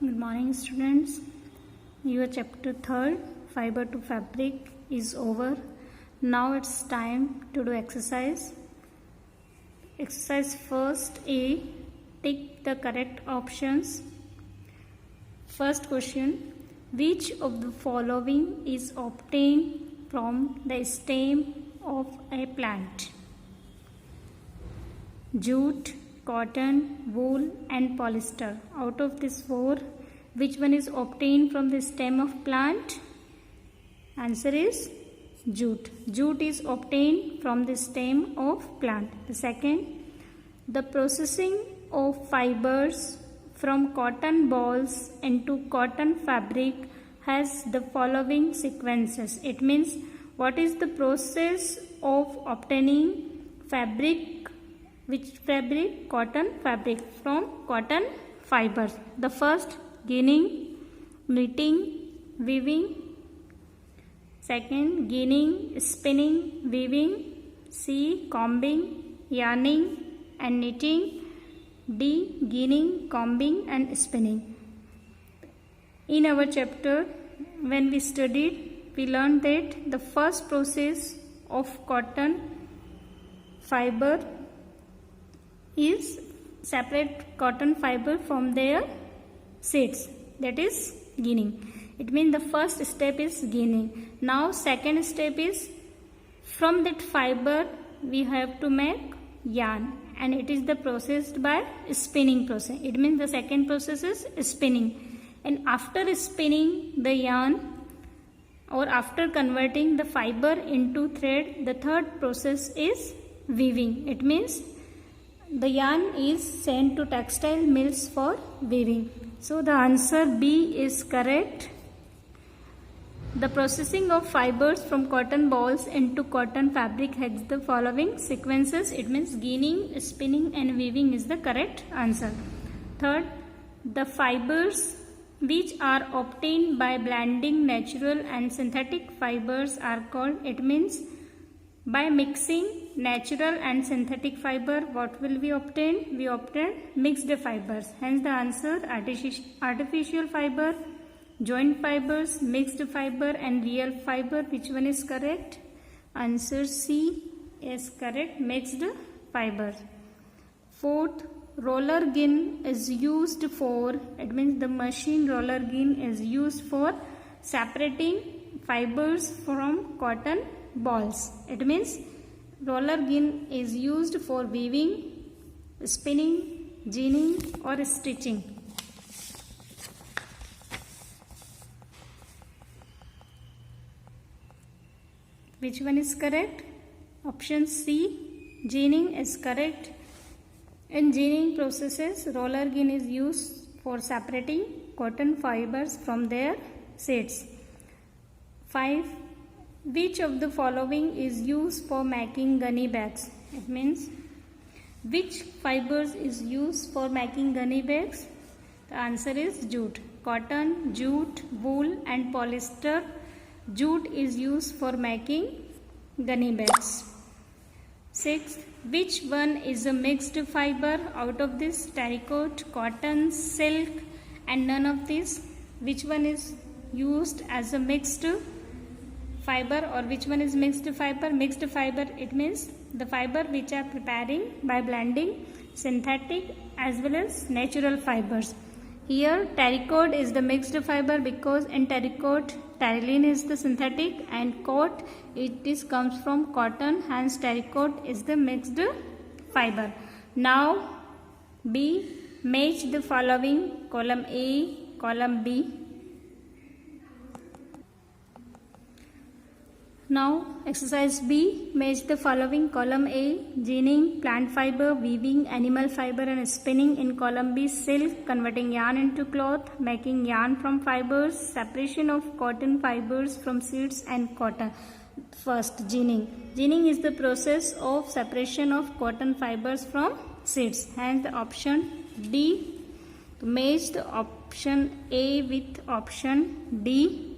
Good morning, students. Your chapter 3rd, Fiber to Fabric, is over. Now it's time to do exercise. Exercise first A. Tick the correct options. First question. Which of the following is obtained from the stem of a plant? Jute, cotton, wool and polyester. Out of these four, which one is obtained from the stem of plant? Answer is jute. Jute is obtained from the stem of plant. The second, the processing of fibers from cotton balls into cotton fabric has the following sequences. It means what is the process of obtaining fabric? Which fabric? Cotton fabric from cotton fibers. The first, ginning, knitting, weaving. Second, ginning, spinning, weaving. C, combing, yarning and knitting. D, ginning, combing and spinning. In our chapter, when we studied, we learned that the first process of cotton fiber is separate cotton fiber from their seeds, that is ginning. It means the first step is ginning. Now second step is from that fiber we have to make yarn, and it is the processed by spinning process. It means the second process is spinning, and after spinning the yarn or after converting the fiber into thread, the third process is weaving. It means the yarn is sent to textile mills for weaving. So the answer B is correct. The processing of fibers from cotton balls into cotton fabric has the following sequences. It means ginning, spinning and weaving is the correct answer. Third, the fibers which are obtained by blending natural and synthetic fibers are called, it means by mixing natural and synthetic fiber, what will we obtain? We obtain mixed fibers. Hence the answer artificial fiber, joint fibers, mixed fiber and real fiber. Which one is correct? Answer C is correct, mixed fibers. Fourth, roller gin is used for, it means the machine roller gin is used for separating fibers from cotton balls. It means roller gin is used for weaving, spinning, ginning or stitching. Which one is correct? Option C, ginning is correct. In ginning processes, roller gin is used for separating cotton fibers from their seeds. 5. Which of the following is used for making gunny bags? It means which fibers is used for making gunny bags? The answer is jute. Cotton, jute, wool and polyester. Jute is used for making gunny bags. 6. Which one is a mixed fiber out of this? Terracotta, cotton, silk and none of these. Which one is used as a mixed fiber or which one is mixed fiber? Mixed fiber, it means the fiber which are preparing by blending synthetic as well as natural fibers. Here terracotta is the mixed fiber because in terracotta terylene is the synthetic and coat comes from cotton, hence terracotta is the mixed fiber. Now B, match the following, column A, column B. Now exercise B, match the following, column A, ginning, plant fiber, weaving, animal fiber and spinning. In column B, silk, converting yarn into cloth, making yarn from fibers, separation of cotton fibers from seeds and cotton. First, ginning. Ginning is the process of separation of cotton fibers from seeds. Hence the option D, match the option A with option D.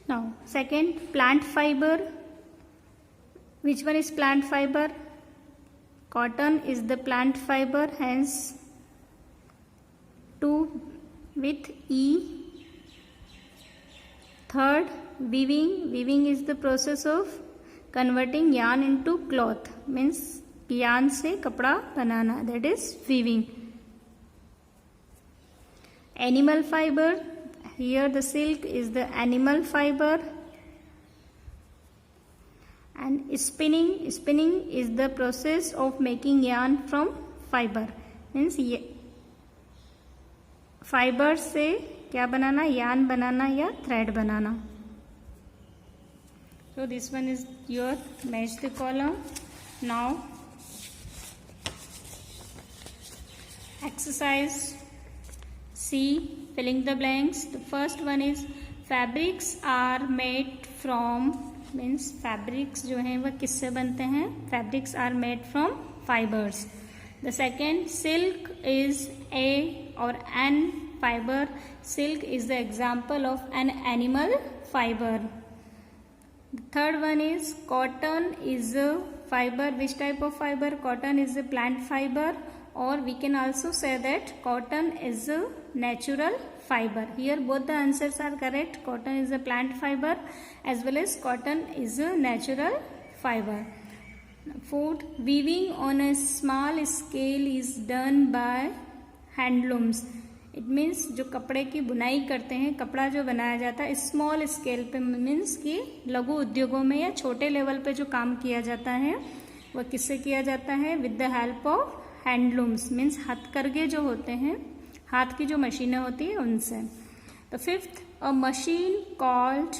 Now second, plant fiber. Which one is plant fiber? Cotton is the plant fiber, hence 2 with E. Third, weaving. Weaving is the process of converting yarn into cloth, means yarn से कपड़ा बनाना, that is weaving. Animal fiber, here the silk is the animal fiber. And spinning, spinning is the process of making yarn from fiber, means fibre से क्या बनाना, yarn बनाना या thread banana. So this one is your match the column. Now exercise C, filling the blanks. The first one is fabrics are made from, means fabrics जो हैं वह किससे बनते हैं, fabrics are made from fibers. The second, silk is a or an fiber. Silk is the example of an animal fiber. The third one is cotton is a fiber. Which type of fiber? Cotton is a plant fiber, or we can also say that cotton is a natural fiber. Here both the answers are correct. Cotton is a plant fiber as well as cotton is a natural fiber. Fourth, weaving on a small scale is done by handlooms. It means जो कपड़े की बुनाई करते हैं, कपड़ा जो बनाया जाता है स्मॉल स्केल पे, मीन्स कि लघु उद्योगों में या छोटे लेवल पे जो काम किया जाता है वह किससे किया जाता है, with the help of handlooms, means हथकरघे जो होते हैं, हाथ की जो मशीनें होती है उनसे. The fifth, a machine called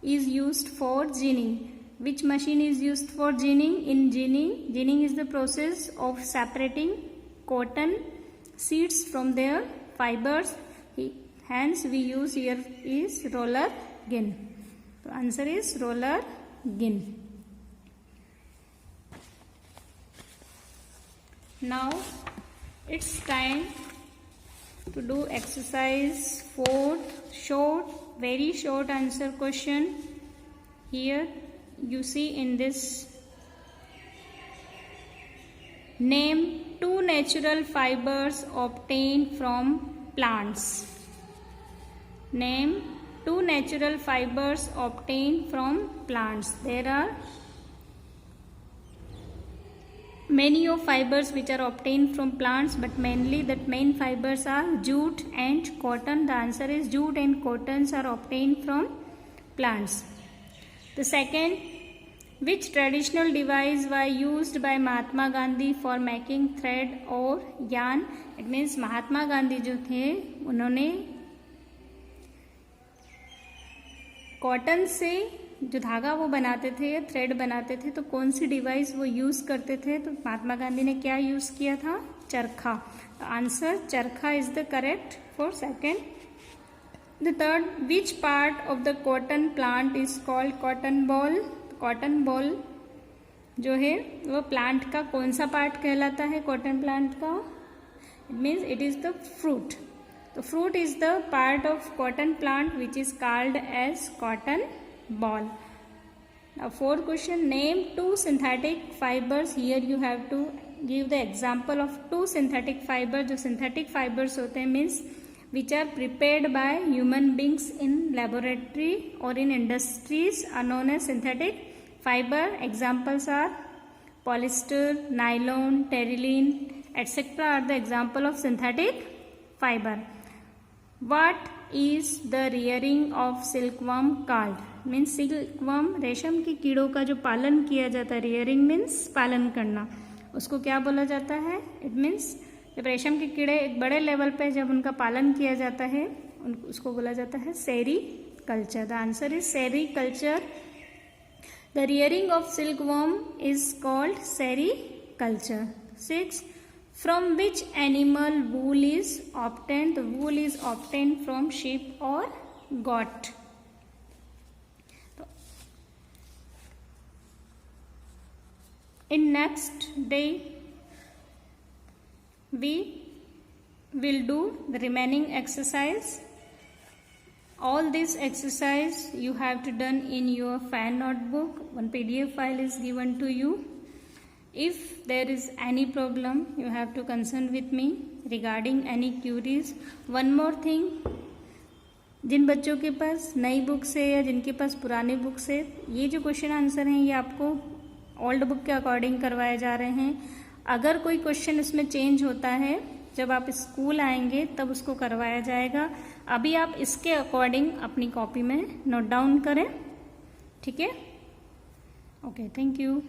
is used for ginning. Which machine is used for ginning? In ginning, ginning is the process of separating cotton seeds from their fibers. Hence, we use here is roller gin. The answer is roller gin. Now, it's time to do exercise 4. Short, very short answer question. Here you see in this, name 2 natural fibers obtained from plants. Name 2 natural fibers obtained from plants. There are many of fibers which are obtained from plants, but mainly the main fibers are jute and cotton. The answer is jute and cottons are obtained from plants. The second, which traditional device was used by Mahatma Gandhi for making thread or yarn? It means Mahatma Gandhi जो थे उन्होंने cotton से जो धागा वो बनाते थे या थ्रेड बनाते थे, तो कौन सी डिवाइस वो यूज करते थे? तो महात्मा गांधी ने क्या यूज किया था? चरखा. आंसर चरखा is the correct for second. The third, which part of the cotton plant is called cotton ball? Cotton ball जो है वो प्लांट का कौन सा पार्ट कहलाता है? कॉटन प्लांट का. It means it is the fruit. तो fruit is the part of cotton plant which is called as cotton boll. Fourth question, name 2 synthetic fibres. Here you have to give the example of 2 synthetic fibre. जो synthetic fibres होते हैं means which are prepared by human beings in laboratory or in industries are known as synthetic fiber. Examples are polyester, nylon, terylene, etc. are the example of synthetic fiber. What is the rearing of silkworm called? Means silkworm, रेशम के कीड़ों का जो पालन किया जाता है, rearing means पालन करना, उसको क्या बोला जाता है? It means जब रेशम के कीड़े एक बड़े लेवल पे जब उनका पालन किया जाता है उसको बोला जाता है sericulture. The answer is sericulture. The rearing of silkworm is called sericulture. 6, from which animal wool is obtained? The wool is obtained from sheep और goat. In next day we will do the remaining exercise. All this exercise you have to done in your fan notebook. One PDF file is given to you. If there is any problem, you have to concern with me regarding any queries. One more thing, जिन बच्चों के पास नई books है या जिनके पास पुरानी books है, ये जो क्वेश्चन आंसर हैं ये आपको ओल्ड बुक के अकॉर्डिंग करवाए जा रहे हैं. अगर कोई क्वेश्चन इसमें चेंज होता है, जब आप स्कूल आएंगे तब उसको करवाया जाएगा. अभी आप इसके अकॉर्डिंग अपनी कॉपी में नोट डाउन करें. ठीक है? Okay, thank you.